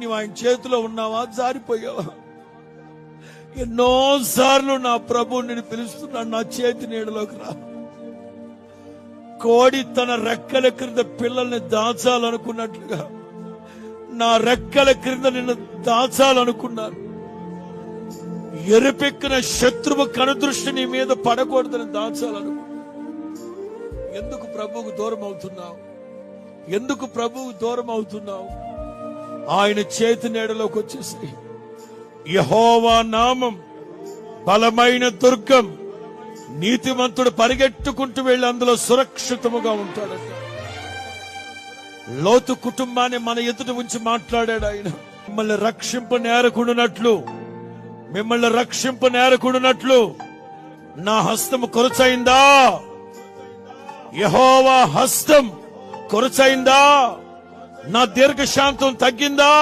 నీవు ఆయన చేతిలో ఉన్నావా, జారిపోయావా? ఎన్నోసార్లు నా ప్రభు నిన్ను పిలుస్తున్నాడు, నా చేతి నీడలోకి రా. కోడి తన రెక్కల క్రింద పిల్లల్ని దాచాలనుకున్నట్లుగా నా రెక్కల క్రింద నిన్ను దాచాలనుకున్నాను. ఎరుపెక్కిన శత్రువు కనుదృష్టి నీ మీద పడకూడదని దాచాలనుకున్నాను. ఎందుకు ప్రభువుకు దూరం అవుతున్నావు? ఎందుకు ప్రభువుకు దూరం అవుతున్నావు? ఆయన చేతి నీడలోకి వచ్చేసి యెహోవా నామం బలమైన దుర్గం, నీతిమంతుడు పరిగెట్టుకుంటూ వెళ్ళి అందులో సురక్షితముగా ఉంటాడట. లోతు కుటుంబాన్ని మన ఎదుట ఉంచి మాట్లాడాడు ఆయన. మిమ్మల్ని రక్షింప నేరకుడునట్లు నా హస్తము కొరచైందా? యెహోవా హస్తం కొరచైందా? నా దీర్ఘశాంతం తగ్గిందా?